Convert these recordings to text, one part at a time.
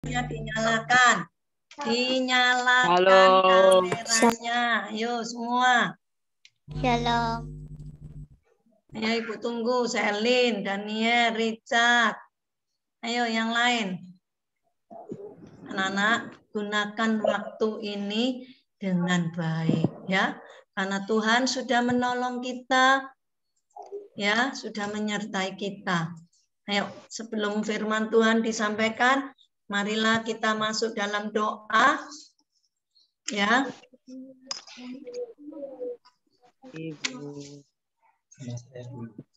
Ya, dinyalakan. Dinyalakan Halo. kameranya. Ayo semua. Shalom. Ayo Ibu tunggu. Selin, Daniel, Richard. Ayo yang lain. Anak-anak, gunakan waktu ini dengan baik ya. Karena Tuhan sudah menolong kita. Ya, sudah menyertai kita. Ayo, sebelum firman Tuhan disampaikan, marilah kita masuk dalam doa. Ya.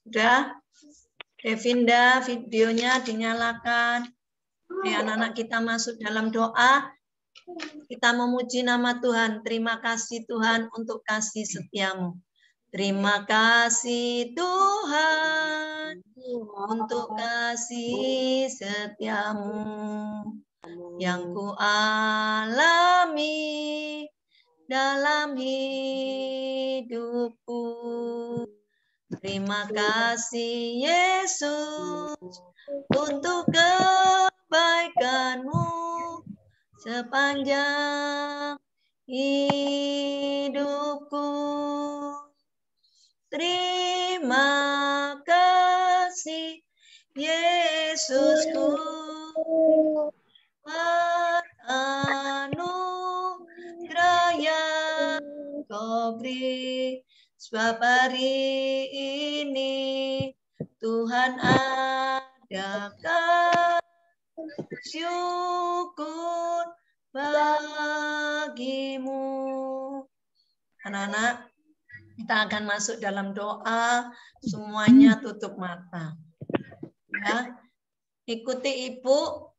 Sudah? Devinda, videonya dinyalakan. Anak-anak kita masuk dalam doa. Kita memuji nama Tuhan. Terima kasih Tuhan untuk kasih setiamu. Terima kasih Tuhan untuk kasih setiamu yang ku alami dalam hidupku. Terima kasih Yesus untuk kebaikan-Mu sepanjang hidupku. Terima kasih Yesusku anugerah yang Kau beri, sebab hari ini Tuhan adakan syukur bagimu. Anak-anak, kita akan masuk dalam doa, semuanya tutup mata. Ya, ikuti Ibu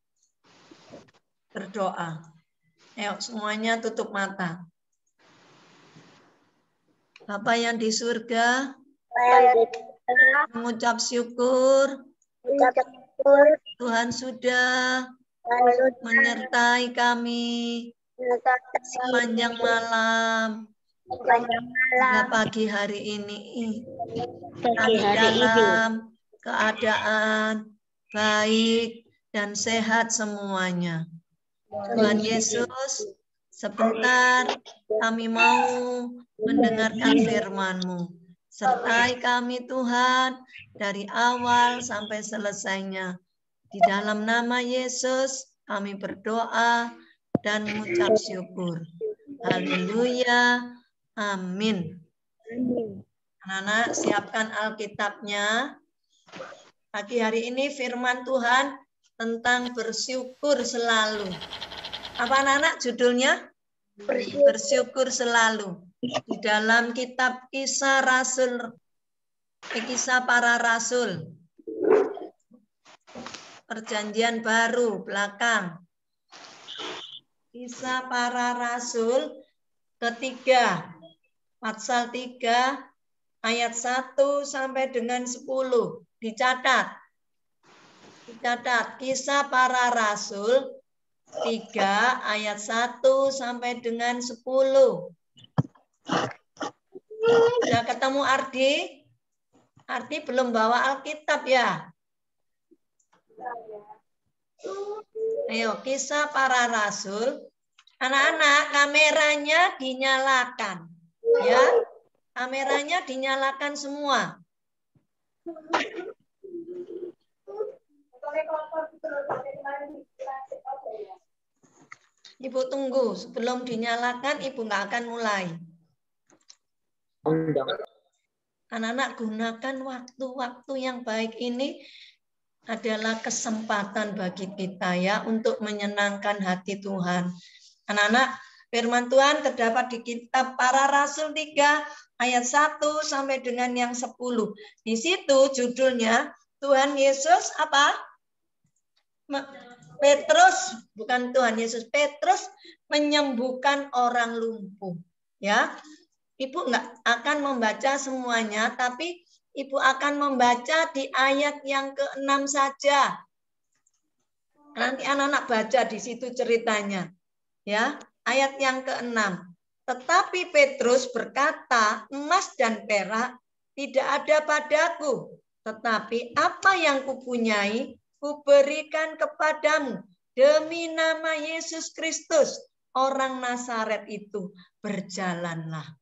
berdoa. Ayo semuanya tutup mata. Bapa yang di surga, mengucap syukur Tuhan sudah menyertai kami sepanjang malam hingga pagi hari ini. Kami dalam keadaan baik dan sehat semuanya. Tuhan Yesus, sebentar kami mau mendengarkan firman-Mu. Sertai kami Tuhan dari awal sampai selesainya. Di dalam nama Yesus kami berdoa dan mengucap syukur. Haleluya. Amin. Anak-anak, siapkan Alkitabnya. Pagi hari ini firman Tuhan tentang bersyukur selalu. Apa anak-anak judulnya? Bersyukur selalu. Di dalam kitab Kisah Para Rasul. Perjanjian Baru belakang. Kisah Para Rasul ketiga. Pasal 3 ayat 1 sampai dengan 10. Dicatat. Kisah Para Rasul 3 ayat 1 sampai dengan 10. Sudah ketemu Ardi? Ardi belum bawa Alkitab ya? Ayo, Kisah Para Rasul. Anak-anak, kameranya dinyalakan. Ya, kameranya dinyalakan semua. Ibu tunggu, sebelum dinyalakan Ibu nggak akan mulai. Anak-anak, gunakan waktu-waktu yang baik ini adalah kesempatan bagi kita ya untuk menyenangkan hati Tuhan. Anak-anak, firman Tuhan terdapat di kitab Para Rasul 3 ayat 1 sampai dengan yang 10. Di situ judulnya Tuhan Yesus apa? Petrus, bukan Tuhan Yesus, Petrus menyembuhkan orang lumpuh. Ya, Ibu nggak akan membaca semuanya, tapi Ibu akan membaca di ayat yang ke-6 saja. Nanti anak-anak baca di situ ceritanya. Ya, ayat yang ke-6. Tetapi Petrus berkata, emas dan perak tidak ada padaku, tetapi apa yang kupunyai kuberikan kepadamu. demi nama Yesus Kristus, orang Nazaret itu, berjalanlah.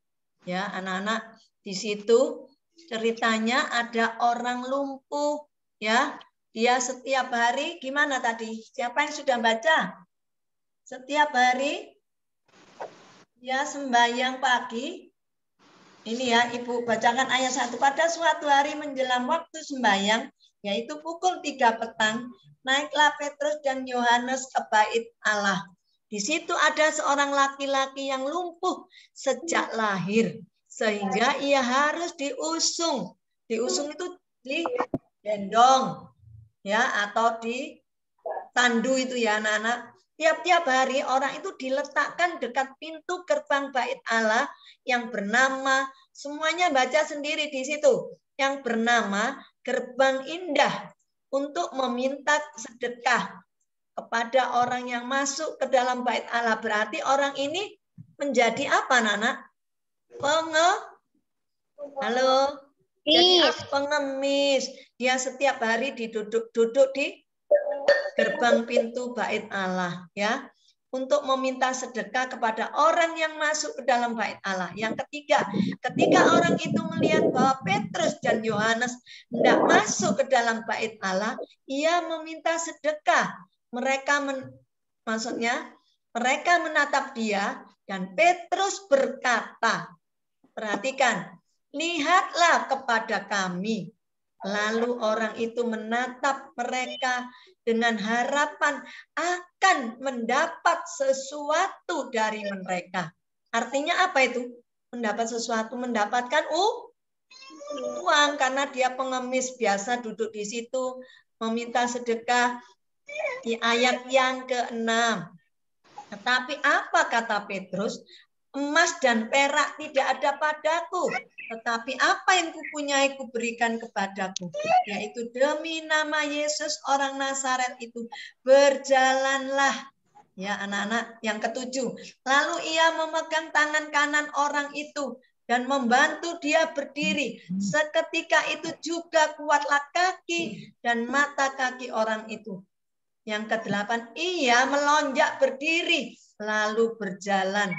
Ya, anak-anak, di situ ceritanya ada orang lumpuh, ya. Dia setiap hari gimana tadi? Siapa yang sudah baca? Setiap hari dia sembahyang pagi. Ini ya, Ibu bacakan ayat 1. Pada suatu hari menjelang waktu sembahyang, yaitu pukul 3 petang, naiklah Petrus dan Yohanes ke bait Allah. Di situ ada seorang laki-laki yang lumpuh sejak lahir, sehingga ia harus diusung. Diusung itu digendong, ya, atau ditandu itu ya anak-anak. Tiap-tiap hari orang itu diletakkan dekat pintu gerbang bait Allah yang bernama, semuanya baca sendiri di situ, yang bernama Gerbang Indah, untuk meminta sedekah kepada orang yang masuk ke dalam bait Allah. Berarti orang ini menjadi apa, anak-anak? Halo? Jadi pengemis. Dia setiap hari duduk di gerbang pintu bait Allah, ya, untuk meminta sedekah kepada orang yang masuk ke dalam bait Allah. Yang ketiga, ketika orang itu melihat bahwa Petrus dan Yohanes hendak masuk ke dalam bait Allah, ia meminta sedekah. Mereka menatap dia, dan Petrus berkata, perhatikan, lihatlah kepada kami. Lalu orang itu menatap mereka dengan harapan akan mendapat sesuatu dari mereka. Artinya apa itu? Mendapat sesuatu, mendapatkan uang, karena dia pengemis, biasa duduk di situ meminta sedekah. Di ayat yang ke-6. Tetapi apa kata Petrus? Emas dan perak tidak ada padaku, tetapi apa yang kupunyai kuberikan kepadaku, yaitu demi nama Yesus orang Nazaret itu, berjalanlah. Ya anak-anak, yang ke-7. Lalu ia memegang tangan kanan orang itu dan membantu dia berdiri. Seketika itu juga kuatlah kaki dan mata kaki orang itu. Yang ke-8, ia melonjak berdiri lalu berjalan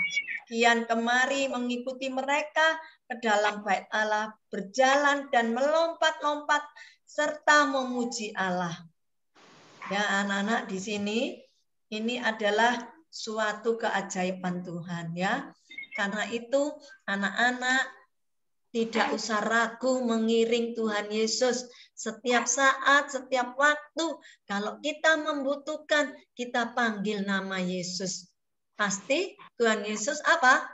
kian kemari mengikuti mereka ke dalam bait Allah, berjalan dan melompat-lompat serta memuji Allah. Ya anak-anak, di sini ini adalah suatu keajaiban Tuhan, ya. Karena itu anak-anak tidak usah ragu mengiring Tuhan Yesus setiap saat, setiap waktu. Kalau kita membutuhkan, kita panggil nama Yesus. Pasti Tuhan Yesus apa?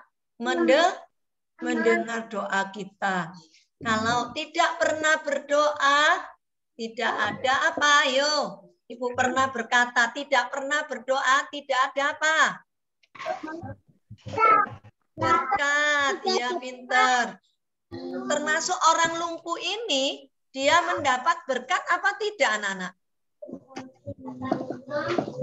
Mendengar doa kita. Kalau tidak pernah berdoa, tidak ada apa? Ayo, Ibu pernah berkata, tidak pernah berdoa, tidak ada apa? Berkat, ya pinter. Termasuk orang lumpuh ini, dia mendapat berkat apa tidak, anak-anak?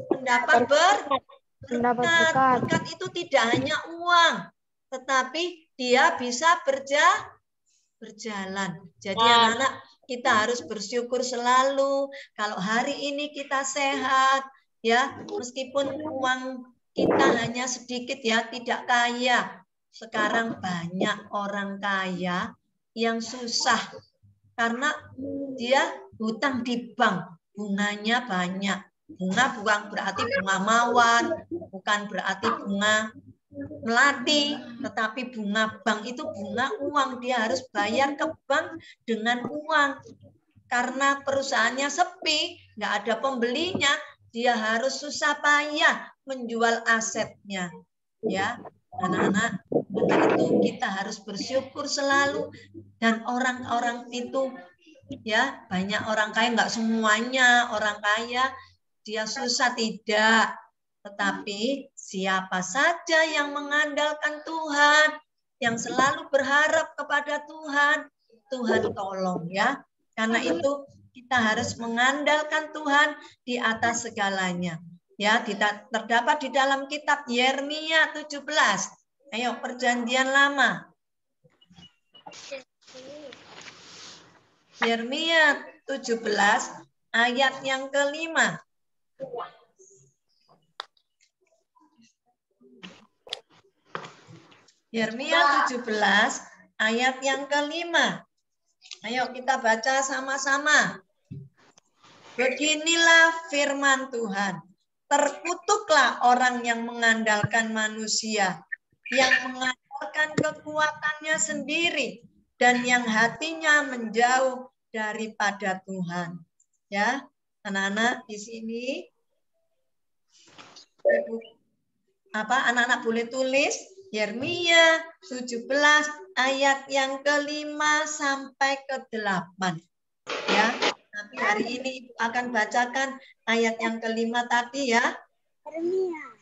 Mendapat berkat. Berkat itu tidak hanya uang, tetapi dia bisa berjalan. Jadi anak-anak, kita harus bersyukur selalu kalau hari ini kita sehat, ya, meskipun uang kita hanya sedikit, ya, tidak kaya. Sekarang banyak orang kaya yang susah karena dia hutang di bank, bunganya banyak. Bunga bukan berarti bunga mawar, bukan berarti bunga melati, tetapi bunga bank itu bunga uang. Dia harus bayar ke bank dengan uang. Karena perusahaannya sepi, nggak ada pembelinya, dia harus susah payah menjual asetnya. Ya, anak-anak, karena itu kita harus bersyukur selalu. Dan orang-orang itu, ya, banyak orang kaya, nggak semuanya orang kaya dia susah, tidak. Tetapi siapa saja yang mengandalkan Tuhan, yang selalu berharap kepada Tuhan, Tuhan tolong, ya. Karena itu kita harus mengandalkan Tuhan di atas segalanya. Ya, terdapat di dalam kitab Yeremia 17. Ayo, Perjanjian Lama. Yeremia 17 ayat yang ke-5. Yeremia 17 ayat yang ke-5. Ayo kita baca sama-sama. Beginilah firman Tuhan. Terkutuklah orang yang mengandalkan manusia, yang mengandalkan kekuatannya sendiri, dan yang hatinya menjauh daripada Tuhan. Ya, anak-anak di sini, anak-anak boleh tulis Yeremia 17 ayat yang ke-5 sampai ke-8. Ya. Tapi hari ini Ibu akan bacakan ayat yang ke-5 tadi ya.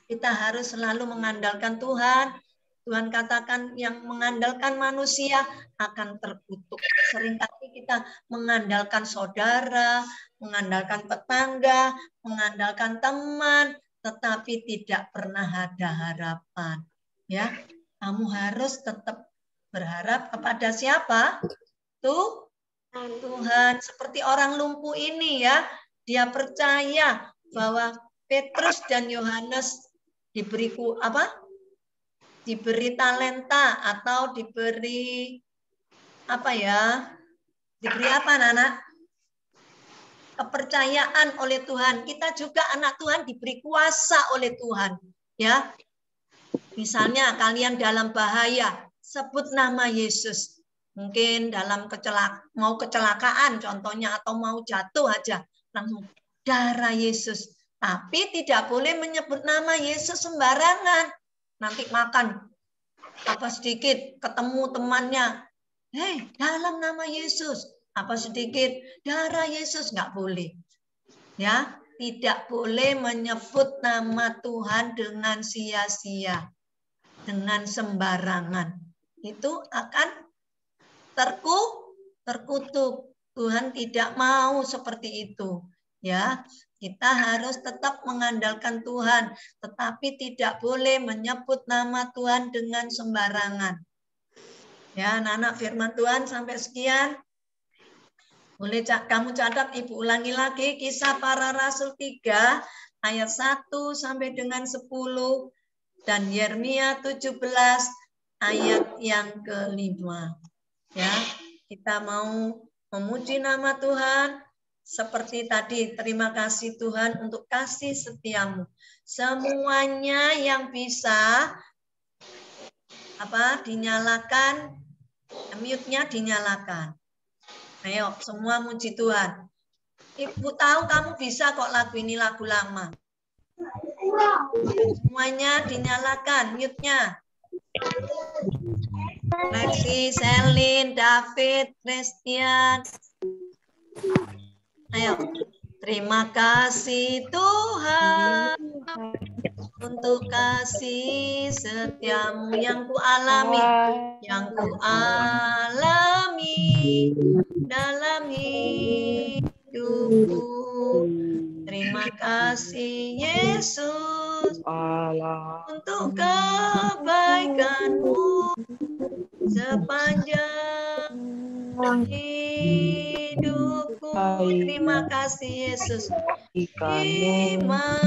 Kita harus selalu mengandalkan Tuhan. Tuhan katakan yang mengandalkan manusia akan terkutuk. Seringkali kita mengandalkan saudara, mengandalkan tetangga, mengandalkan teman, tetapi tidak pernah ada harapan. Ya, kamu harus tetap berharap kepada siapa? Tuhan. Seperti orang lumpuh ini ya, dia percaya bahwa Petrus dan Yohanes diberi talenta atau diberi diberi apa anak-anak? Kepercayaan oleh Tuhan. Kita juga anak Tuhan diberi kuasa oleh Tuhan, ya. Misalnya kalian dalam bahaya, sebut nama Yesus. Mungkin dalam mau kecelakaan contohnya atau mau jatuh aja, langsung darah Yesus. Tapi tidak boleh menyebut nama Yesus sembarangan. Nanti makan apa sedikit ketemu temannya, hei dalam nama Yesus, apa sedikit darah Yesus, nggak boleh. Ya, tidak boleh menyebut nama Tuhan dengan sia-sia, dengan sembarangan. Itu akan terkutuk. Tuhan tidak mau seperti itu. Ya, kita harus tetap mengandalkan Tuhan, tetapi tidak boleh menyebut nama Tuhan dengan sembarangan. Ya, anak-anak firman Tuhan sampai sekian. Boleh kamu catat, Ibu ulangi lagi Kisah Para Rasul 3 ayat 1 sampai dengan 10 dan Yeremia 17 ayat yang ke-5. Ya, kita mau memuji nama Tuhan seperti tadi. Terima kasih Tuhan untuk kasih setiamu. Semuanya yang bisa dinyalakan, mute-nya dinyalakan. Ayo, semua muji Tuhan. Ibu tahu kamu bisa kok lagu ini lagu lama. Semuanya dinyalakan mute-nya. Lexi, Selin, David, Christian. Ayo. Terima kasih Tuhan untuk kasih setiamu yang kualami dalam hidupku. Terima kasih Yesus untuk kebaikanmu sepanjang hidupku. Terima kasih Yesus. Terima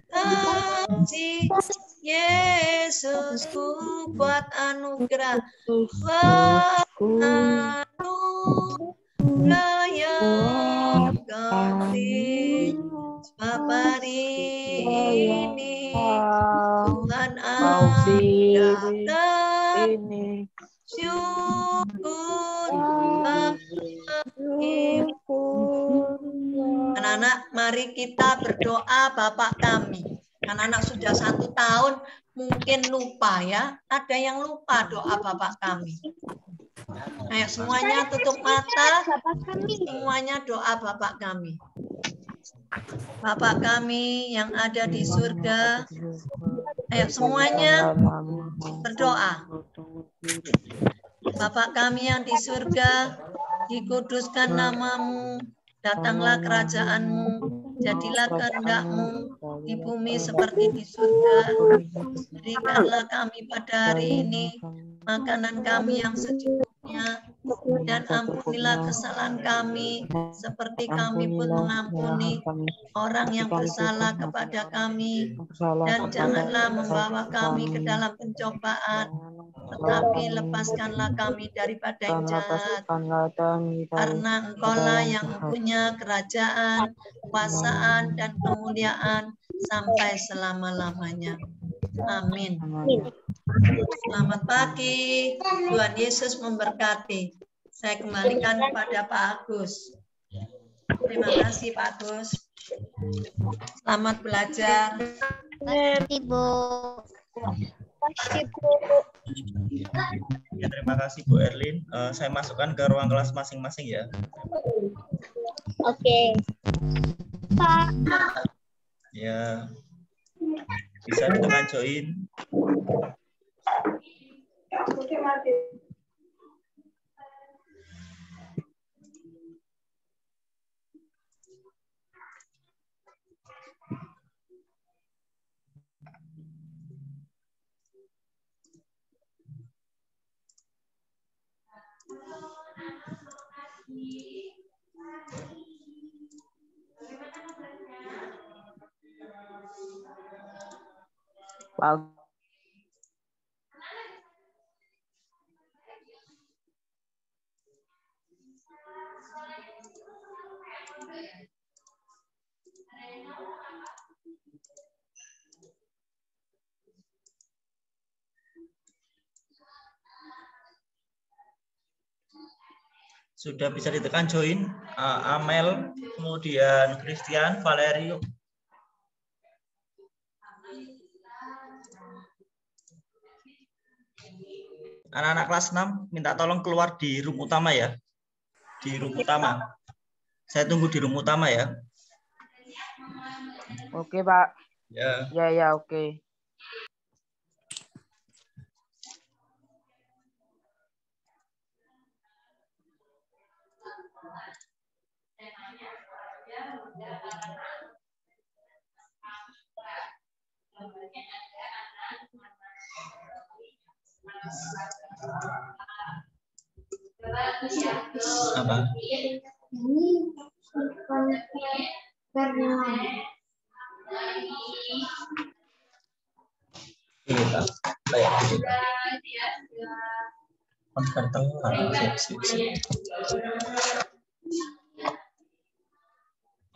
kasih Yesus ku buat anugerah yang kasih. Sebab hari ini Tuhan adakan syukur. Anak-anak, mari kita berdoa Bapak kami. Anak-anak sudah 1 tahun mungkin lupa ya. Ada yang lupa doa Bapak kami. Ayo semuanya tutup mata. Semuanya doa Bapak kami. Bapak kami yang ada di surga. Ayo semuanya berdoa. Bapak kami yang di surga, dikuduskan namamu, datanglah kerajaanmu, jadilah kehendak-mu di bumi seperti di surga. Berikanlah kami pada hari ini makanan kami yang secukupnya, Dan ampunilah kesalahan kami, seperti kami pun mengampuni orang yang bersalah kepada kami. Dan janganlah membawa kami ke dalam pencobaan, tetapi lepaskanlah kami daripada yang jahat. Karena Engkaulah yang mempunyai kerajaan, kuasaan, dan kemuliaan sampai selama-lamanya. Amin. Selamat pagi. Tuhan Yesus memberkati. Saya kembalikan kepada Pak Agus. Terima kasih Pak Agus. Selamat belajar. Ibu. Ya, terima kasih Bu Erlin. Saya masukkan ke ruang kelas masing-masing ya. Oke. Pak. Ya. Bisa ditekan join. Pak. Sudah bisa ditekan join. Amel, kemudian Christian, Valerio. Anak-anak kelas 6 minta tolong keluar di room utama ya. Di room utama. Saya tunggu di room utama ya. Oke, Pak. Ya. Ya, oke. Apa? Kita kayak gitu. Konverter.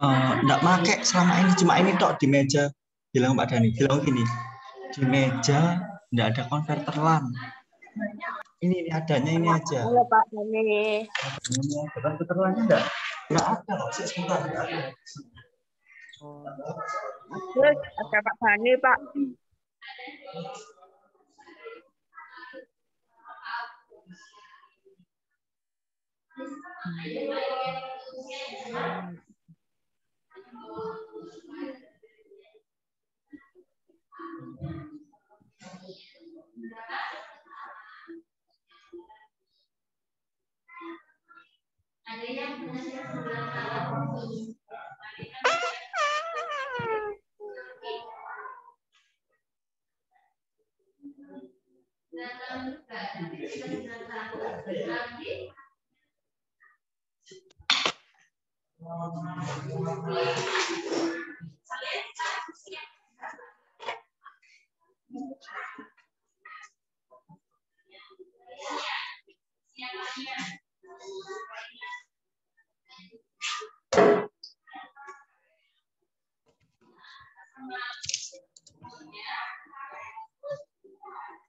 Enggak make selama ini, cuma ini tok di meja. Bilang Pak Dani, bilang gini, di meja enggak ada konverter LAN. Ini adanya ini aja. Halo Pak Dani. Ini konverter LAN-nya enggak ada loh, sebentar. Terus ada Pak Dani, Pak.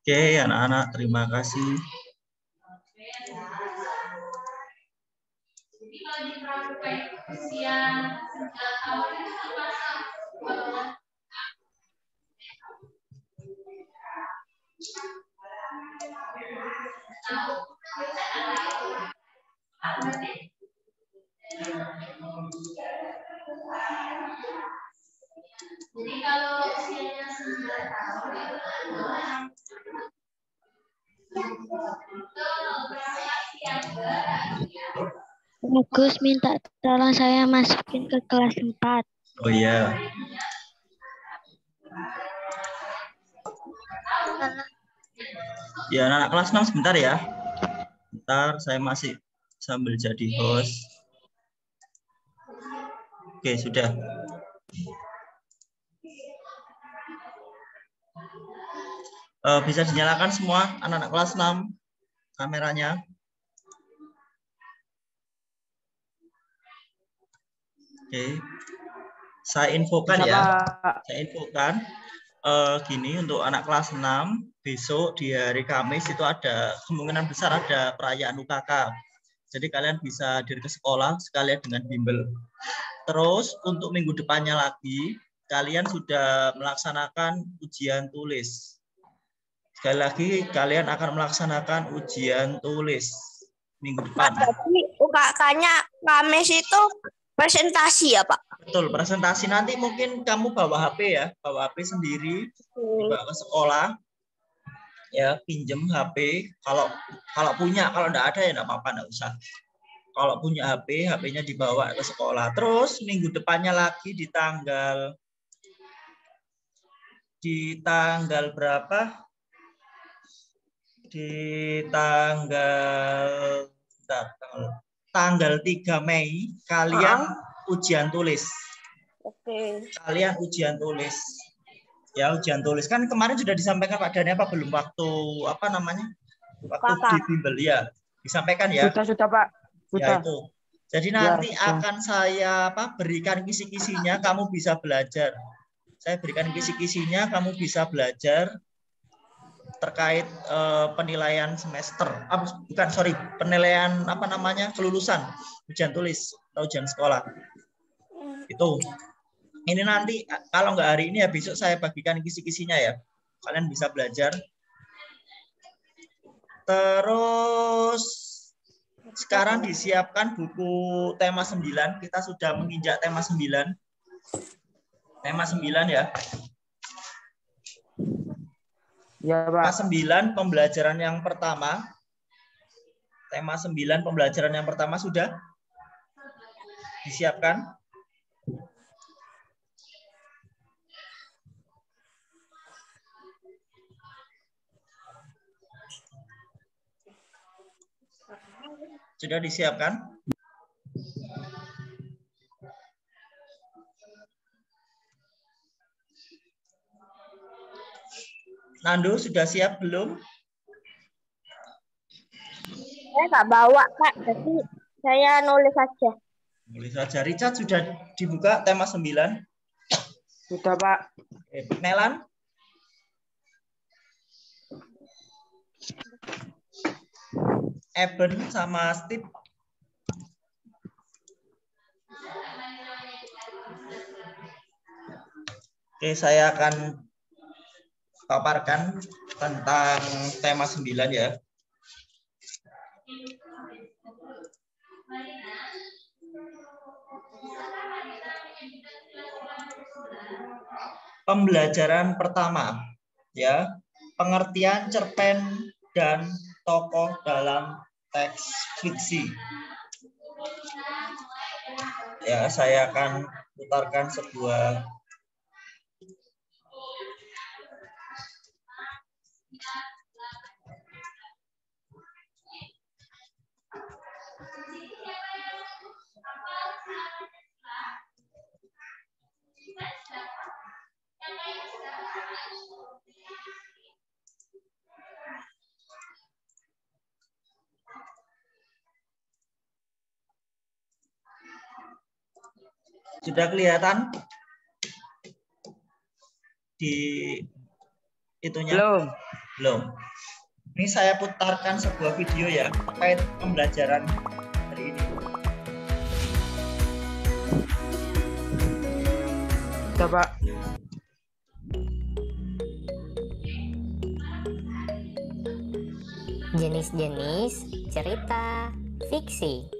Oke, anak-anak, terima kasih. Jadi kalau usianya 9 tahun Bagus minta tolong saya masukin ke kelas 4. Oh iya. Ya, anak kelas 6 sebentar ya. Bentar, saya masih sambil jadi host. Oke, sudah. Bisa dinyalakan semua anak-anak kelas 6 kameranya. Oke. Saya infokan ya. Saya infokan gini, untuk anak kelas 6 besok di hari Kamis itu ada kemungkinan besar ada perayaan UKK. Jadi kalian bisa hadir ke sekolah sekalian dengan bimbel. Terus untuk minggu depannya lagi kalian sudah melaksanakan ujian tulis. Sekali lagi kalian akan melaksanakan ujian tulis minggu depan. Tapi UKK-nya Kamis itu presentasi ya Pak? Betul, presentasi. Nanti mungkin kamu bawa HP ya, bawa HP sendiri, dibawa ke sekolah, ya pinjem HP. Kalau punya, kalau enggak ada ya enggak apa-apa, enggak usah. Kalau punya HP, HP-nya dibawa ke sekolah. Terus minggu depannya lagi di tanggal berapa? Di tanggal 3 Mei kalian ujian tulis. Oke. Kalian ujian tulis. Ya, ujian tulis. Kan kemarin sudah disampaikan Pak Dhani apa belum waktu apa namanya? Waktu di bimbel ya. Disampaikan ya? Sudah Pak. Ya Sudah. itu. Jadi nanti sudah. akan saya berikan kisi-kisinya, kamu bisa belajar. Saya berikan kisi-kisinya, kamu bisa belajar terkait penilaian semester. Penilaian apa namanya? Kelulusan ujian tulis atau ujian sekolah. Itu. Ini nanti kalau nggak hari ini ya besok saya bagikan kisi-kisinya ya. Kalian bisa belajar. Terus sekarang disiapkan buku tema 9. Kita sudah menginjak tema 9. Tema 9 ya. Ya, Tema Pak. 9 pembelajaran yang pertama. Tema 9 pembelajaran yang pertama sudah disiapkan. Sudah disiapkan? Nando sudah siap belum? Saya nggak bawa Pak, jadi saya nulis saja. Nulis saja. Richard sudah dibuka tema 9. Sudah Pak. Nelan? Eben sama Steve. Oke, saya akan paparkan tentang tema 9 ya. Pembelajaran pertama ya, pengertian cerpen dan tokoh dalam teks fiksi. Ya, saya akan putarkan sebuah sudah kelihatan di itunya? Belum. Ini saya putarkan sebuah video ya terkait pembelajaran hari ini. Sudah Pak. Jenis-jenis cerita fiksi.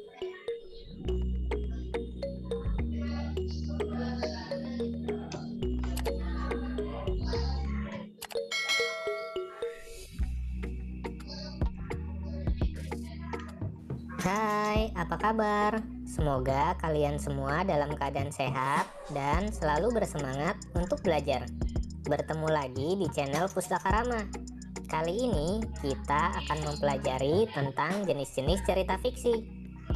Hai, apa kabar? Semoga kalian semua dalam keadaan sehat dan selalu bersemangat untuk belajar. Bertemu lagi di channel Pustaka Rama. Kali ini kita akan mempelajari tentang jenis-jenis cerita fiksi.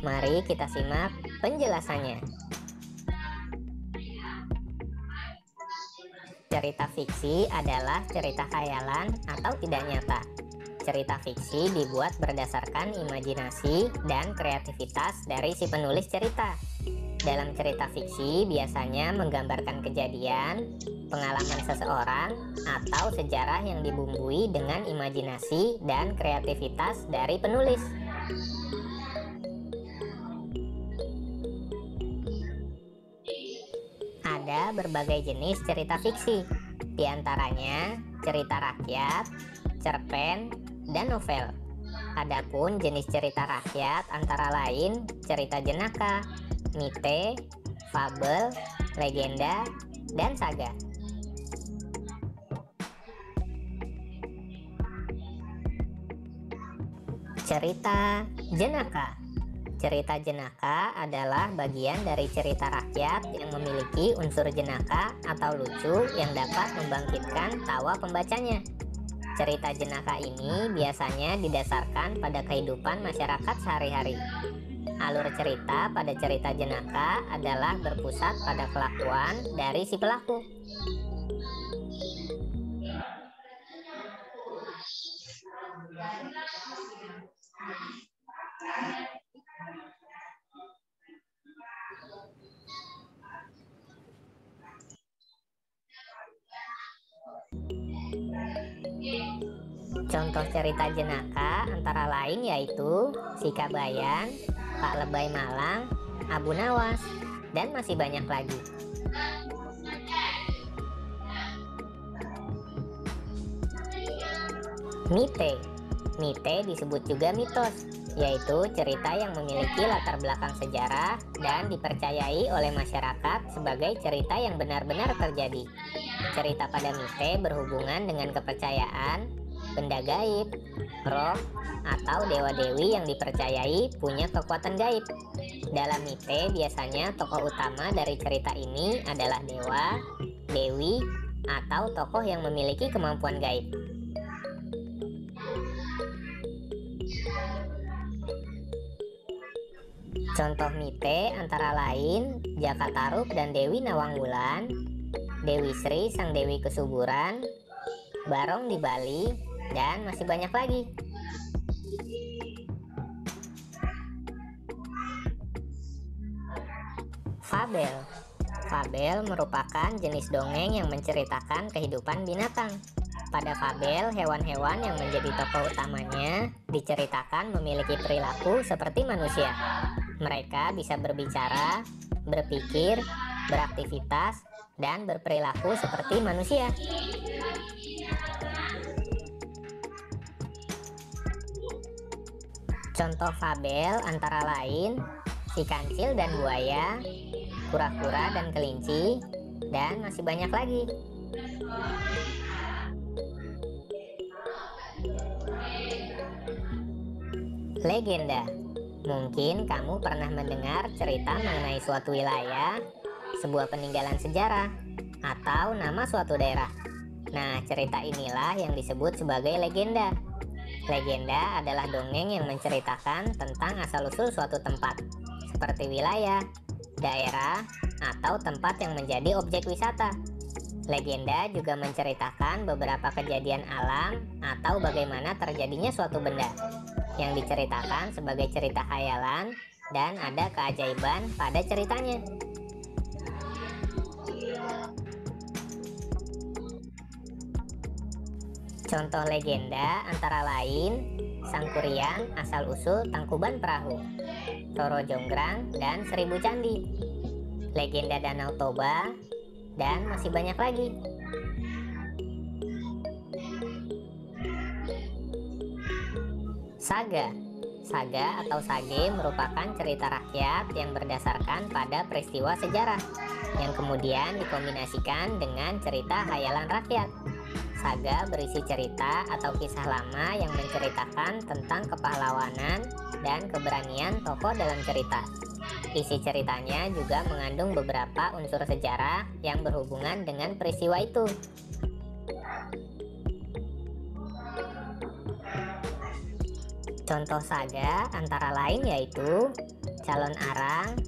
Mari kita simak penjelasannya. Cerita fiksi adalah cerita khayalan atau tidak nyata. Cerita fiksi dibuat berdasarkan imajinasi dan kreativitas dari si penulis cerita. Dalam cerita fiksi biasanya menggambarkan kejadian, pengalaman seseorang, atau sejarah yang dibumbui dengan imajinasi dan kreativitas dari penulis. Ada berbagai jenis cerita fiksi, diantaranya cerita rakyat, cerpen, dan novel. Adapun jenis cerita rakyat antara lain cerita jenaka, mite, fabel, legenda, dan saga. Cerita jenaka. Cerita jenaka adalah bagian dari cerita rakyat yang memiliki unsur jenaka atau lucu yang dapat membangkitkan tawa pembacanya. Cerita jenaka ini biasanya didasarkan pada kehidupan masyarakat sehari-hari. Alur cerita pada cerita jenaka adalah berpusat pada kelakuan dari si pelaku. Contoh cerita jenaka antara lain yaitu Si Kabayan, Pak Lebay Malang, Abu Nawas, dan masih banyak lagi. Mite. Mite disebut juga mitos, yaitu cerita yang memiliki latar belakang sejarah dan dipercayai oleh masyarakat sebagai cerita yang benar-benar terjadi. Cerita pada mite berhubungan dengan kepercayaan, benda gaib, roh, atau dewa-dewi yang dipercayai punya kekuatan gaib. Dalam mite biasanya tokoh utama dari cerita ini adalah dewa, dewi, atau tokoh yang memiliki kemampuan gaib. Contoh mite antara lain Jaka Tarub dan Dewi Nawangwulan, Dewi Sri sang Dewi Kesuburan, Barong di Bali, dan masih banyak lagi. Fabel. Fabel merupakan jenis dongeng yang menceritakan kehidupan binatang. Pada fabel, hewan-hewan yang menjadi tokoh utamanya diceritakan memiliki perilaku seperti manusia. Mereka bisa berbicara, berpikir, beraktivitas, dan berperilaku seperti manusia. Contoh fabel antara lain Si Kancil dan Buaya, Kura-kura dan Kelinci, dan masih banyak lagi. Legenda. Mungkin kamu pernah mendengar cerita mengenai suatu wilayah, sebuah peninggalan sejarah, atau nama suatu daerah. Nah, cerita inilah yang disebut sebagai legenda. Legenda adalah dongeng yang menceritakan tentang asal-usul suatu tempat, seperti wilayah, daerah, atau tempat yang menjadi objek wisata. Legenda juga menceritakan beberapa kejadian alam atau bagaimana terjadinya suatu benda, yang diceritakan sebagai cerita khayalan dan ada keajaiban pada ceritanya. Contoh legenda antara lain Sang Kuryang asal-usul Tangkuban Perahu, Roro Jonggrang, dan Seribu Candi, legenda Danau Toba, dan masih banyak lagi. Saga. Saga atau sage merupakan cerita rakyat yang berdasarkan pada peristiwa sejarah yang kemudian dikombinasikan dengan cerita khayalan rakyat. Saga berisi cerita atau kisah lama yang menceritakan tentang kepahlawanan dan keberanian tokoh dalam cerita. Isi ceritanya juga mengandung beberapa unsur sejarah yang berhubungan dengan peristiwa itu. Contoh saga antara lain yaitu Calon Arang,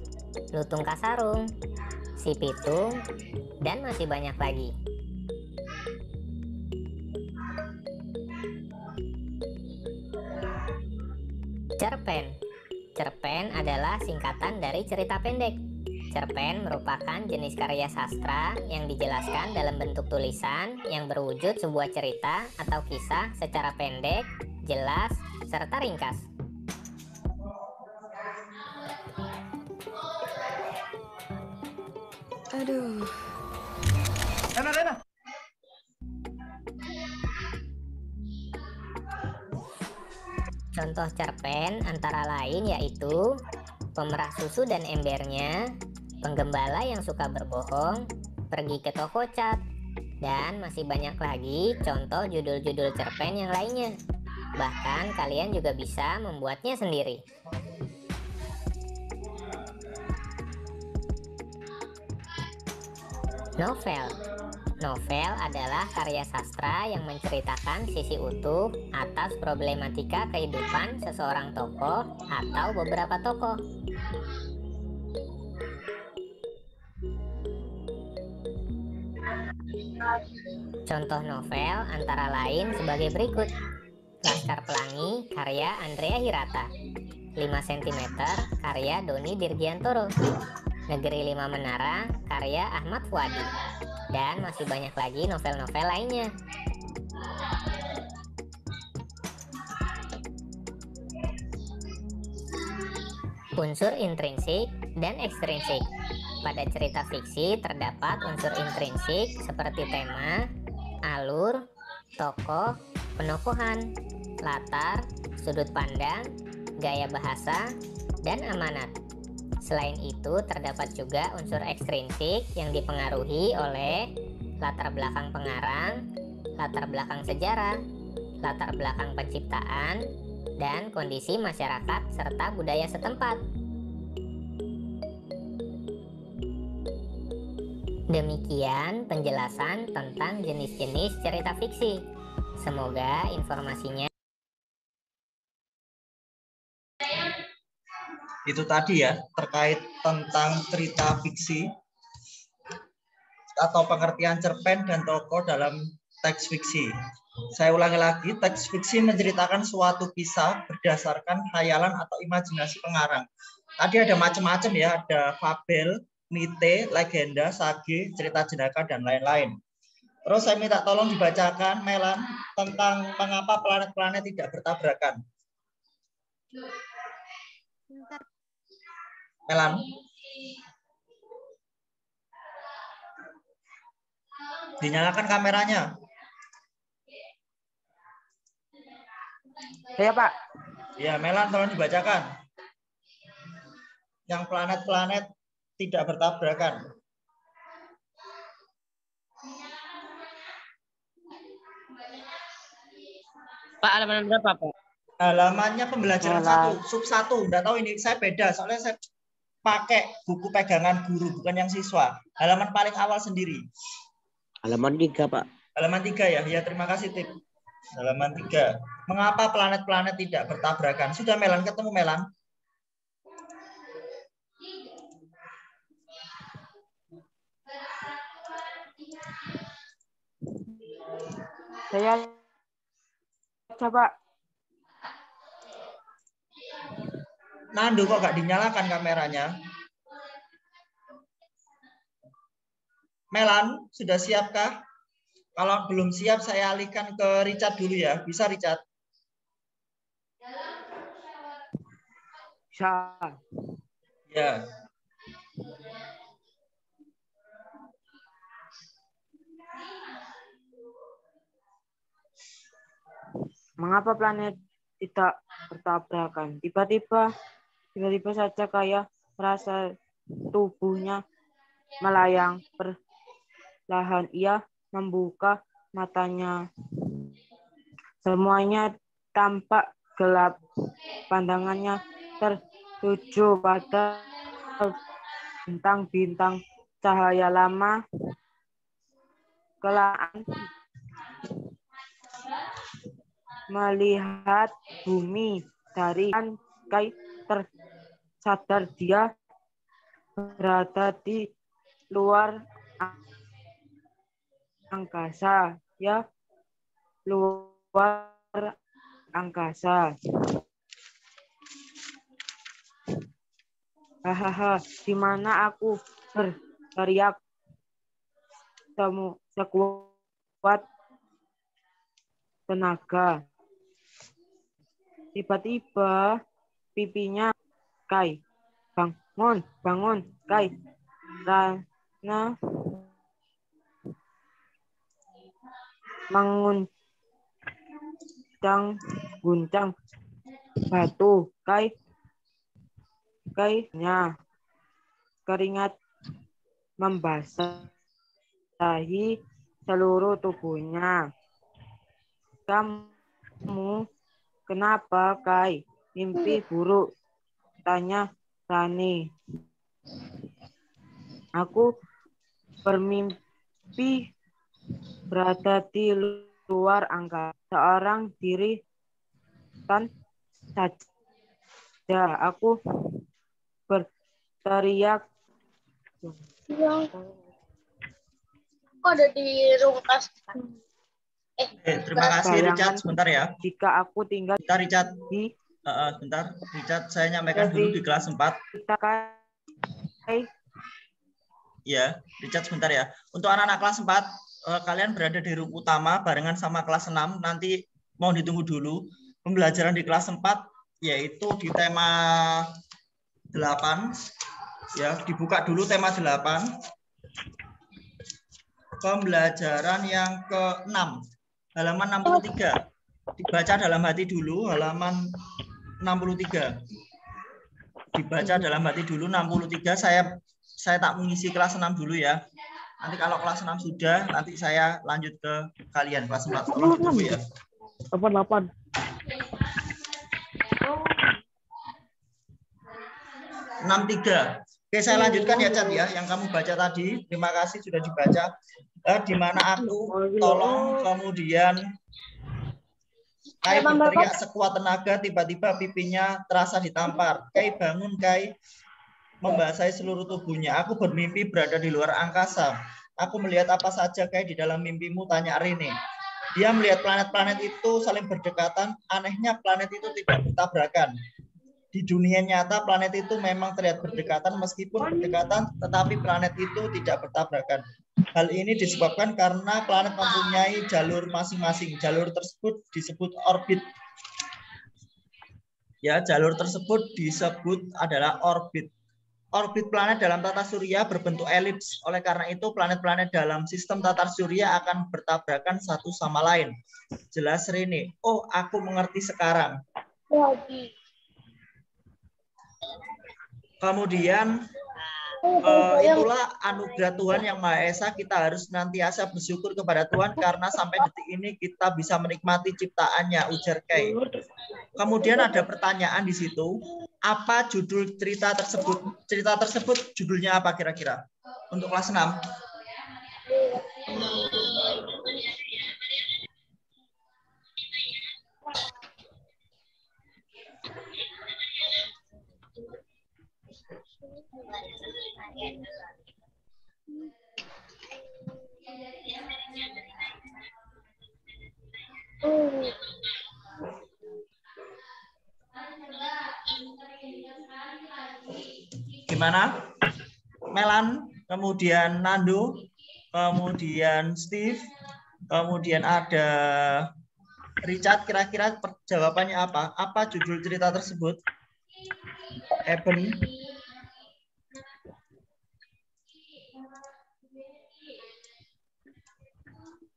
Lutung Kasarung, Si Pitung, dan masih banyak lagi. Cerpen. Cerpen adalah singkatan dari cerita pendek. Cerpen merupakan jenis karya sastra yang dijelaskan dalam bentuk tulisan yang berwujud sebuah cerita atau kisah secara pendek, jelas, serta ringkas. Aduh. Rena. Contoh cerpen antara lain yaitu Pemerah Susu dan Embernya, Penggembala yang Suka Berbohong, Pergi ke Toko Cat, dan masih banyak lagi contoh judul-judul cerpen yang lainnya. Bahkan kalian juga bisa membuatnya sendiri. Novel. Novel adalah karya sastra yang menceritakan sisi utuh atas problematika kehidupan seseorang tokoh atau beberapa tokoh. Contoh novel antara lain sebagai berikut. Laskar Pelangi karya Andrea Hirata, 5 cm karya Doni Dirgiantoro, Negeri 5 Menara karya Ahmad Fuadi, dan masih banyak lagi novel-novel lainnya. Unsur intrinsik dan ekstrinsik. Pada cerita fiksi terdapat unsur intrinsik seperti tema, alur, tokoh, penokohan, latar, sudut pandang, gaya bahasa, dan amanat. Selain itu, terdapat juga unsur ekstrinsik yang dipengaruhi oleh latar belakang pengarang, latar belakang sejarah, latar belakang penciptaan, dan kondisi masyarakat serta budaya setempat. Demikian penjelasan tentang jenis-jenis cerita fiksi. Semoga informasinya Itu tadi ya, terkait tentang cerita fiksi atau pengertian cerpen dan tokoh dalam teks fiksi. Saya ulangi lagi, teks fiksi menceritakan suatu kisah berdasarkan khayalan atau imajinasi pengarang. Tadi ada macam-macam ya, ada fabel, mite, legenda, sage, cerita jenaka, dan lain-lain. Terus saya minta tolong dibacakan, Melan, tentang mengapa planet-planet tidak bertabrakan. Melan. Dinyalakan kameranya. Saya, Pak. Ya, Melan tolong dibacakan. Yang planet-planet tidak bertabrakan. Pak, halaman berapa, Pak? Halamannya pembelajaran 1, sub 1. Nggak tahu ini saya beda, soalnya saya pakai buku pegangan guru, bukan yang siswa. Halaman paling awal sendiri. Halaman 3, Pak. Halaman 3 ya. Ya, terima kasih, Tip. Halaman 3. Mengapa planet-planet tidak bertabrakan? Sudah, Melan, ketemu Melan? Saya coba. Nando kok gak dinyalakan kameranya? Melan, sudah siapkah? Kalau belum siap, saya alihkan ke Richard dulu ya. Bisa, Richard? Bisa. Ya. Mengapa planet tidak bertabrakan? Tiba-tiba saja kayak merasa tubuhnya melayang. Perlahan ia membuka matanya. Semuanya tampak gelap. Pandangannya tertuju pada bintang-bintang cahaya lama. Kelaan melihat bumi dari Kai tersadar dia berada di luar angkasa, ya, luar angkasa. Hahaha, di mana aku berteriak sekuat tenaga. Tiba-tiba pipinya Kai. Bangun, bangun, Kai. Rana guncang batu. Kainya keringat membasahi seluruh tubuhnya. Kamu kenapa, Kai? Mimpi buruk? Tanya Rani. Aku bermimpi berada di luar angkasa. Seorang diri kan saja. Aku berteriak. Kok ada di Rungkas? Terima kasih Richard, sebentar ya. Jika aku tinggal Bentar Richard. di Bentar Richard, saya nyampaikan dulu di kelas 4. Ya, Richard sebentar ya. Untuk anak-anak kelas 4, kalian berada di room utama barengan sama kelas 6. Nanti mau ditunggu dulu. Pembelajaran di kelas 4 yaitu di tema 8. Ya, dibuka dulu tema 8. Pembelajaran yang ke-6. Halaman 63. Dibaca dalam hati dulu halaman 63. Dibaca dalam hati dulu 63. Saya tak mengisi kelas 6 dulu ya. Nanti kalau kelas 6 sudah, nanti saya lanjut ke kalian kelas 4. Tolong ditunggu ya. 8. 63. Oke, saya lanjutkan ya, Chat ya. Yang kamu baca tadi, terima kasih sudah dibaca. Di mana aku tolong, kemudian Kai berteriak sekuat tenaga, tiba-tiba pipinya terasa ditampar. Kai bangun, Kai membasahi seluruh tubuhnya. Aku bermimpi berada di luar angkasa. Aku melihat apa saja, Kai, di dalam mimpimu, tanya Rene. Dia melihat planet-planet itu saling berdekatan. Anehnya planet itu tidak bertabrakan. Di dunia nyata planet itu memang terlihat berdekatan, meskipun berdekatan tetapi planet itu tidak bertabrakan. Hal ini disebabkan karena planet mempunyai jalur masing-masing. Jalur tersebut disebut orbit. Ya, jalur tersebut disebut adalah orbit. Orbit planet dalam tata surya berbentuk elips. Oleh karena itu, planet-planet dalam sistem tata surya akan bertabrakan satu sama lain. Jelas, Rene? Oh, aku mengerti sekarang. Kemudian itulah anugerah Tuhan yang Maha Esa. Kita harus nantiasa bersyukur kepada Tuhan karena sampai detik ini kita bisa menikmati ciptaannya, ujar Kai. Kemudian ada pertanyaan di situ, apa judul cerita tersebut? Cerita tersebut judulnya apa kira-kira? Untuk kelas 6. Gimana? Melan, kemudian Nando, kemudian Steve, kemudian ada Richard. Kira-kira jawabannya apa? Apa judul cerita tersebut? Eben.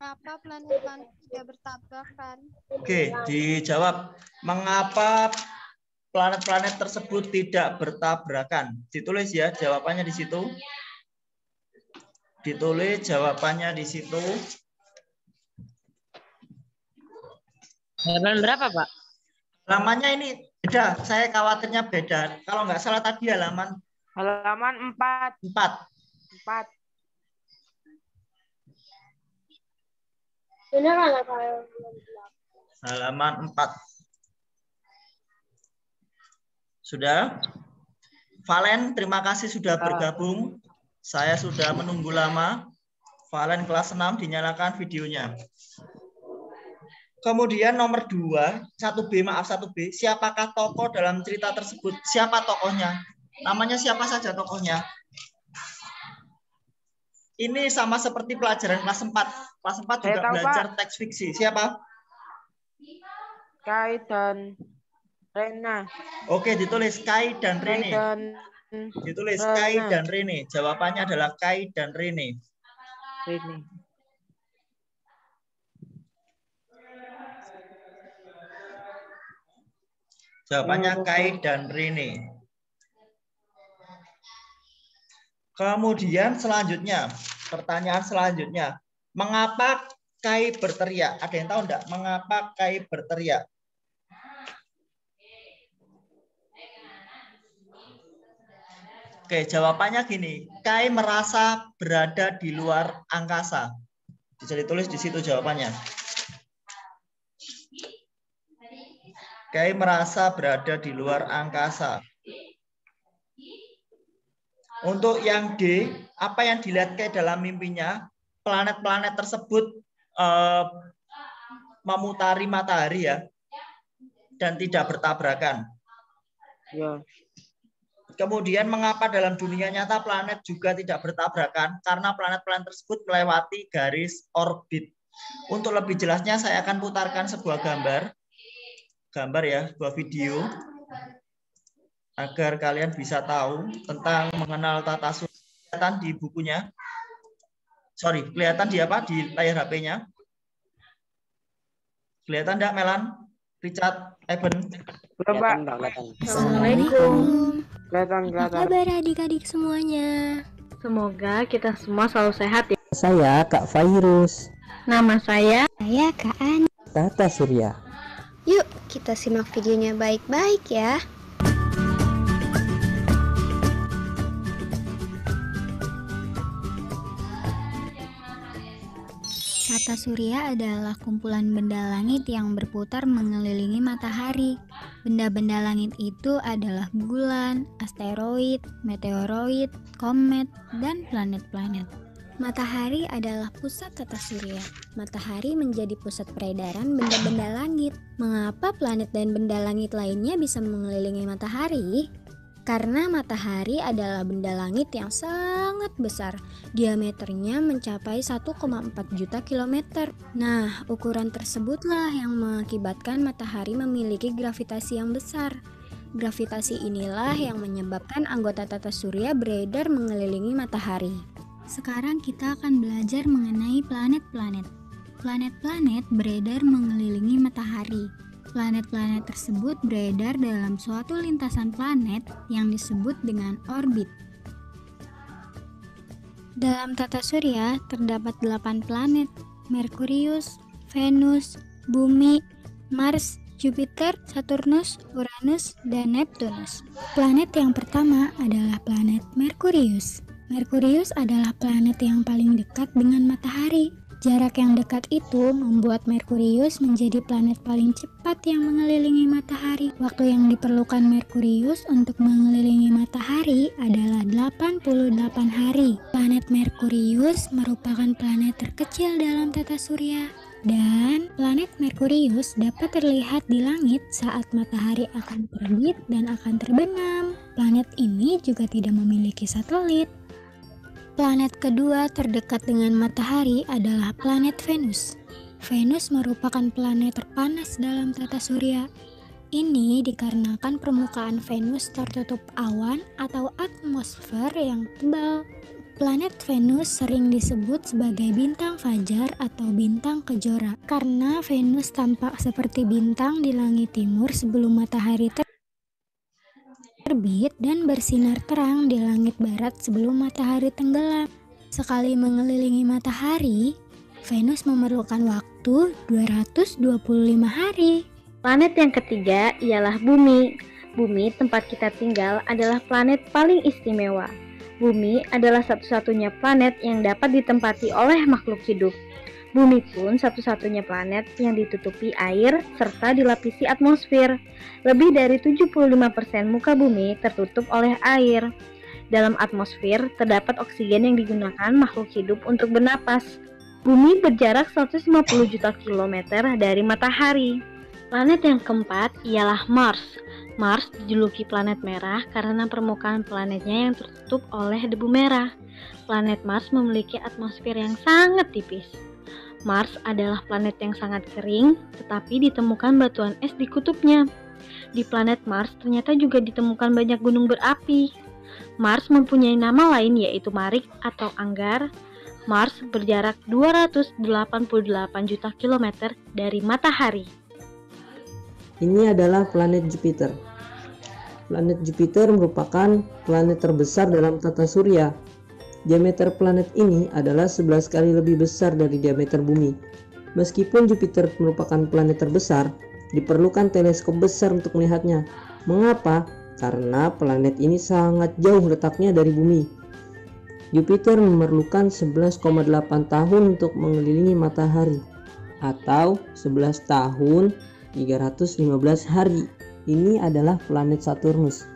Mengapa planet-planet tidak bertabrakan? Oke, dijawab. Mengapa planet-planet tersebut tidak bertabrakan? Ditulis ya jawabannya di situ. Ditulis jawabannya di situ. Halaman berapa, Pak? Halamannya ini beda. Saya khawatirnya beda. Kalau nggak salah tadi halaman 4. Beneran apa? Halaman 4. Sudah? Valen, terima kasih sudah bergabung. Saya sudah menunggu lama. Valen kelas 6, dinyalakan videonya. Kemudian nomor 2, 1B, maaf 1B. Siapakah tokoh dalam cerita tersebut? Siapa tokohnya? Namanya siapa saja tokohnya? Ini sama seperti pelajaran kelas 4. Kelas 4 juga tahu, belajar Pak. teks fiksi. Siapa? Kai dan Rena. Oke, ditulis Kai dan Kai Rene. dan Ditulis Rena. Kai dan Rene. Jawabannya adalah Kai dan Rene. Rene. Jawabannya Kai dan Rene. Kemudian selanjutnya, pertanyaan selanjutnya. Mengapa Kai berteriak? Ada yang tahu enggak? Mengapa Kai berteriak? Oke, jawabannya gini. Kai merasa berada di luar angkasa. Bisa ditulis di situ jawabannya. Kai merasa berada di luar angkasa. Untuk yang D, apa yang dilihat Kai dalam mimpinya? Planet-planet tersebut memutari matahari ya, dan tidak bertabrakan. Ya. Kemudian mengapa dalam dunia nyata planet juga tidak bertabrakan? Karena planet-planet tersebut melewati garis orbit. Untuk lebih jelasnya saya akan putarkan sebuah gambar ya, sebuah video agar kalian bisa tahu tentang mengenal tata surya. Kelihatan di bukunya. Sorry, kelihatan di apa? Di layar HP-nya. Kelihatan enggak, Melan? Richard, Eben? Belum, Pak. Assalamualaikum. Kelihatan. Apa kabar adik-adik semuanya? Semoga kita semua selalu sehat ya. Saya Kak Virus. Nama saya Kak An. Tata Surya. Yuk, kita simak videonya baik-baik ya. Tata surya adalah kumpulan benda langit yang berputar mengelilingi matahari. Benda-benda langit itu adalah bulan, asteroid, meteoroid, komet, dan planet-planet. Matahari adalah pusat tata surya. Matahari menjadi pusat peredaran benda-benda langit. Mengapa planet dan benda langit lainnya bisa mengelilingi matahari? Karena matahari adalah benda langit yang sangat besar, diameternya mencapai 1,4 juta kilometer. Nah, ukuran tersebutlah yang mengakibatkan matahari memiliki gravitasi yang besar. Gravitasi inilah yang menyebabkan anggota tata surya beredar mengelilingi matahari. Sekarang kita akan belajar mengenai planet-planet. Planet-planet beredar mengelilingi matahari. Planet-planet tersebut beredar dalam suatu lintasan planet yang disebut dengan orbit. Dalam tata surya terdapat 8 planet: Merkurius, Venus, Bumi, Mars, Jupiter, Saturnus, Uranus, dan Neptunus. Planet yang pertama adalah planet Merkurius. Merkurius adalah planet yang paling dekat dengan matahari. Jarak yang dekat itu membuat Merkurius menjadi planet paling cepat yang mengelilingi matahari. Waktu yang diperlukan Merkurius untuk mengelilingi matahari adalah 88 hari. Planet Merkurius merupakan planet terkecil dalam tata surya. Dan planet Merkurius dapat terlihat di langit saat matahari akan terbit dan akan terbenam. Planet ini juga tidak memiliki satelit. Planet kedua terdekat dengan matahari adalah planet Venus. Venus merupakan planet terpanas dalam tata surya. Ini dikarenakan permukaan Venus tertutup awan atau atmosfer yang tebal. Planet Venus sering disebut sebagai bintang fajar atau bintang kejora karena Venus tampak seperti bintang di langit timur sebelum matahari terbit dan bersinar terang di langit barat sebelum matahari tenggelam. Sekali mengelilingi matahari, Venus memerlukan waktu 225 hari. Planet yang ketiga ialah Bumi. Bumi, tempat kita tinggal, adalah planet paling istimewa. Bumi adalah satu-satunya planet yang dapat ditempati oleh makhluk hidup. Bumi pun satu-satunya planet yang ditutupi air serta dilapisi atmosfer. Lebih dari 75% muka bumi tertutup oleh air. Dalam atmosfer terdapat oksigen yang digunakan makhluk hidup untuk bernapas. Bumi berjarak 150 juta kilometer dari matahari. Planet yang keempat ialah Mars. Mars dijuluki planet merah karena permukaan planetnya yang tertutup oleh debu merah. Planet Mars memiliki atmosfer yang sangat tipis. Mars adalah planet yang sangat kering, tetapi ditemukan batuan es di kutubnya. Di planet Mars ternyata juga ditemukan banyak gunung berapi. Mars mempunyai nama lain yaitu Marik atau Anggar. Mars berjarak 288 juta kilometer dari matahari. Ini adalah planet Jupiter. Planet Jupiter merupakan planet terbesar dalam tata surya. Diameter planet ini adalah 11 kali lebih besar dari diameter bumi. Meskipun Jupiter merupakan planet terbesar, diperlukan teleskop besar untuk melihatnya. Mengapa? Karena planet ini sangat jauh letaknya dari bumi. Jupiter memerlukan 11,8 tahun untuk mengelilingi matahari, atau 11 tahun 315 hari. Ini adalah planet Saturnus.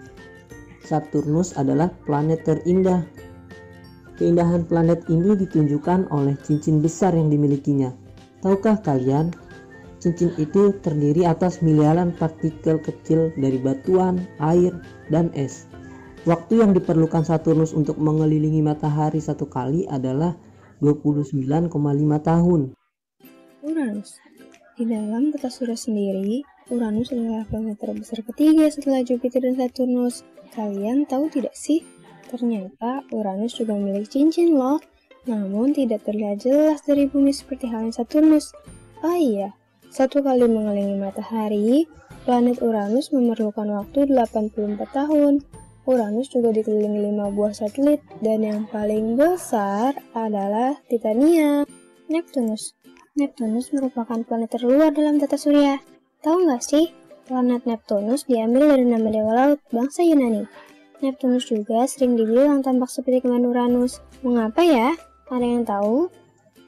Saturnus adalah planet terindah. Keindahan planet ini ditunjukkan oleh cincin besar yang dimilikinya. Tahukah kalian, cincin itu terdiri atas miliaran partikel kecil dari batuan, air, dan es. Waktu yang diperlukan Saturnus untuk mengelilingi matahari satu kali adalah 29,5 tahun. Uranus. Di dalam tata surya sendiri, Uranus adalah planet terbesar ketiga setelah Jupiter dan Saturnus. Kalian tahu tidak sih? Ternyata Uranus juga memiliki cincin loh, namun tidak terlihat jelas dari bumi seperti halnya Saturnus. Oh iya, satu kali mengelilingi matahari, planet Uranus memerlukan waktu 84 tahun. Uranus juga dikelilingi 5 buah satelit, dan yang paling besar adalah Titania. Neptunus. Neptunus merupakan planet terluar dalam tata surya. Tahu nggak sih, planet Neptunus diambil dari nama dewa laut bangsa Yunani. Neptunus juga sering dibilang tampak seperti teman Uranus. Mengapa ya? Ada yang tahu?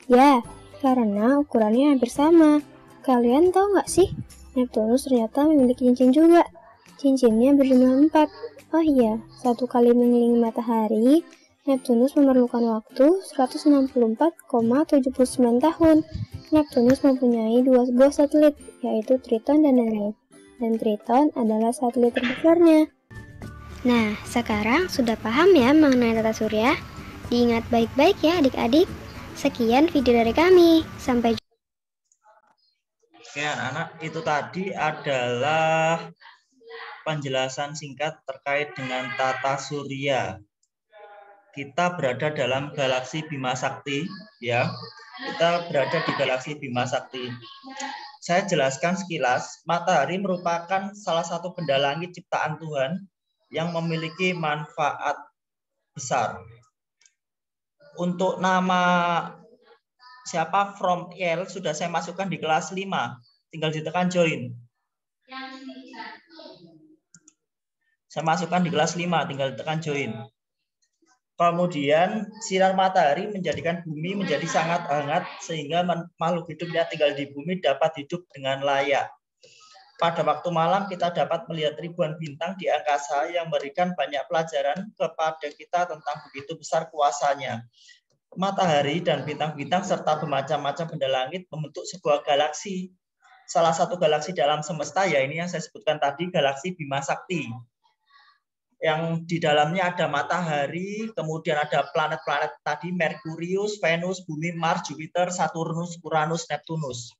Ya, karena ukurannya hampir sama. Kalian tahu nggak sih? Neptunus ternyata memiliki cincin juga. Cincinnya berjumlah 4. Oh iya, satu kali mengelilingi matahari, Neptunus memerlukan waktu 164,79 tahun. Neptunus mempunyai 2 buah satelit, yaitu Triton dan Nereid. Dan Triton adalah satelit terbesarnya. Nah, sekarang sudah paham ya mengenai tata surya? Diingat baik-baik ya adik-adik. Sekian video dari kami. Sampai jumpa. Oke anak-anak, itu tadi adalah penjelasan singkat terkait dengan tata surya. Kita berada dalam galaksi Bima Sakti, ya. Kita berada di galaksi Bima Sakti. Saya jelaskan sekilas, matahari merupakan salah satu benda langit ciptaan Tuhan yang memiliki manfaat besar. Untuk nama siapa from Yale sudah saya masukkan di kelas 5. Tinggal ditekan join. Saya masukkan di kelas 5, tinggal ditekan join. Kemudian sinar matahari menjadikan bumi menjadi sangat hangat sehingga makhluk hidup yang tinggal di bumi dapat hidup dengan layak. Pada waktu malam kita dapat melihat ribuan bintang di angkasa yang memberikan banyak pelajaran kepada kita tentang begitu besar kuasanya. Matahari dan bintang-bintang serta bermacam-macam benda langit membentuk sebuah galaksi. Salah satu galaksi dalam semesta ya ini yang saya sebutkan tadi, galaksi Bima Sakti. Yang di dalamnya ada matahari, kemudian ada planet-planet tadi, Merkurius, Venus, Bumi, Mars, Jupiter, Saturnus, Uranus, Neptunus.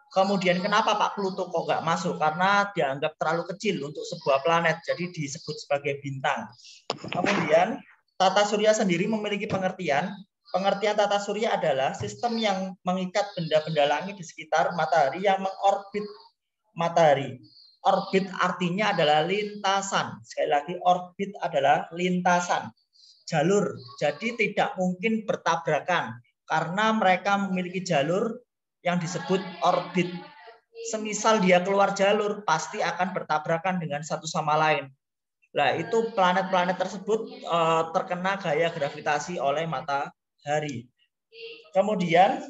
Kemudian kenapa Pak Pluto kok nggak masuk? Karena dianggap terlalu kecil untuk sebuah planet, jadi disebut sebagai bintang. Kemudian tata surya sendiri memiliki pengertian. Pengertian tata surya adalah sistem yang mengikat benda-benda langit di sekitar matahari yang mengorbit matahari. Orbit artinya adalah lintasan. Sekali lagi, orbit adalah lintasan. Jalur. Jadi tidak mungkin bertabrakan karena mereka memiliki jalur yang disebut orbit. Semisal dia keluar jalur, pasti akan bertabrakan dengan satu sama lain. Nah, itu planet-planet tersebut terkena gaya gravitasi oleh matahari. Kemudian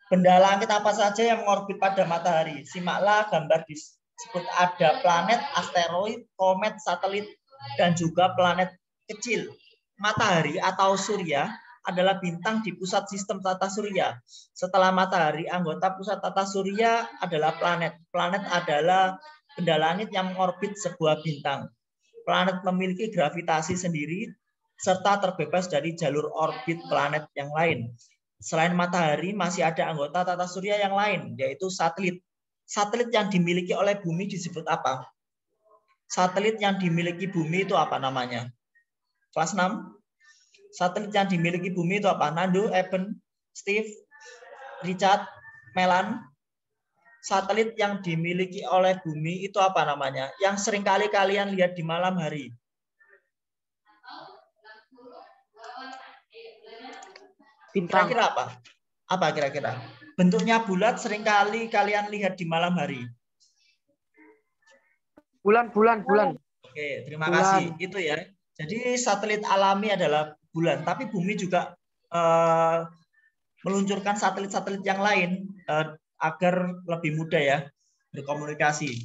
Benda langit apa saja yang mengorbit pada matahari? Simaklah gambar disebut ada planet, asteroid, komet, satelit, dan juga planet kecil. Matahari atau surya adalah bintang di pusat sistem tata surya. Setelah matahari, anggota pusat tata surya adalah planet. Planet adalah benda langit yang mengorbit sebuah bintang. Planet memiliki gravitasi sendiri serta terbebas dari jalur orbit planet yang lain. Selain matahari, masih ada anggota tata surya yang lain, yaitu satelit. Satelit yang dimiliki oleh bumi disebut apa? Satelit yang dimiliki bumi itu apa namanya? Kelas 6. Satelit yang dimiliki bumi itu apa? Nando, Eben, Steve, Richard, Melan. Satelit yang dimiliki oleh bumi itu apa namanya? Yang seringkali kalian lihat di malam hari. Kira-kira apa? Apa kira-kira? Bentuknya bulat, seringkali kalian lihat di malam hari. Bulan. Oke, terima kasih. Itu ya. Jadi satelit alami adalah bulan, tapi bumi juga meluncurkan satelit-satelit yang lain agar lebih mudah ya berkomunikasi.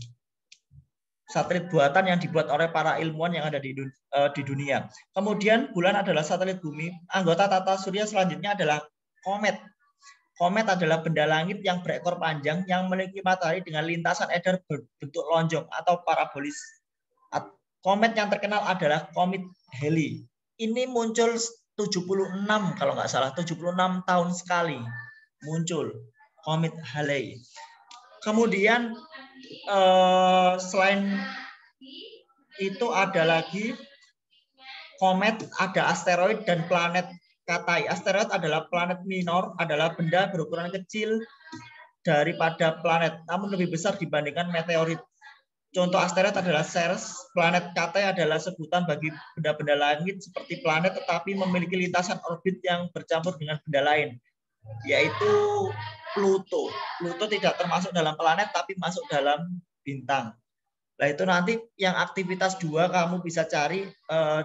Satelit buatan yang dibuat oleh para ilmuwan yang ada di dunia. Kemudian bulan adalah satelit bumi. Anggota tata surya selanjutnya adalah komet. Komet adalah benda langit yang berekor panjang yang memiliki matahari dengan lintasan edar berbentuk lonjong atau parabolis. Komet yang terkenal adalah komet Halley. Ini muncul 76 kalau nggak salah, 76 tahun sekali muncul komet Halley. Kemudian selain itu ada lagi komet, ada asteroid dan planet Katai. Asteroid adalah planet minor, adalah benda berukuran kecil daripada planet, namun lebih besar dibandingkan meteorit. Contoh asteroid adalah Ceres. Planet Katai adalah sebutan bagi benda-benda langit seperti planet tetapi memiliki lintasan orbit yang bercampur dengan benda lain, yaitu Pluto. Pluto tidak termasuk dalam planet tapi masuk dalam bintang. Nah itu nanti yang aktivitas 2 kamu bisa cari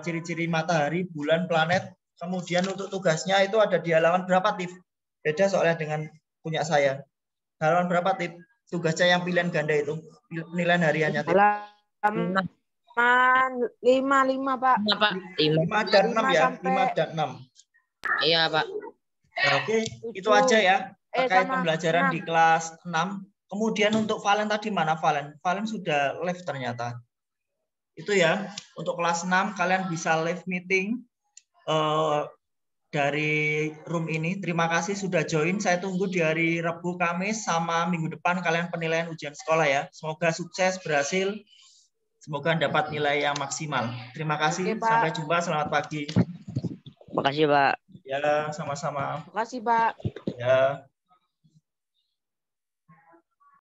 ciri-ciri matahari, bulan, planet. Kemudian untuk tugasnya itu ada di halaman berapa, Tif? Beda soalnya dengan punya saya. Halaman berapa, Tif? Tugasnya yang pilihan ganda itu. Penilaian hariannya, Tif. Halaman 5, Pak. 5 dan 6 ya. 5 dan 6. Iya, Pak. Oke, itu aja ya. Terkait pembelajaran di kelas 6. Kemudian untuk Valen tadi mana Valen? Valen sudah live ternyata. Itu ya. Untuk kelas 6 kalian bisa live meeting dari room ini. Terima kasih sudah join. Saya tunggu di hari Rabu, Kamis, sama minggu depan kalian penilaian ujian sekolah ya. Semoga sukses, berhasil. Semoga dapat nilai yang maksimal. Terima kasih. Sampai jumpa. Selamat pagi. Makasih, Pak. Ya, sama-sama. Makasih, Pak. Ya.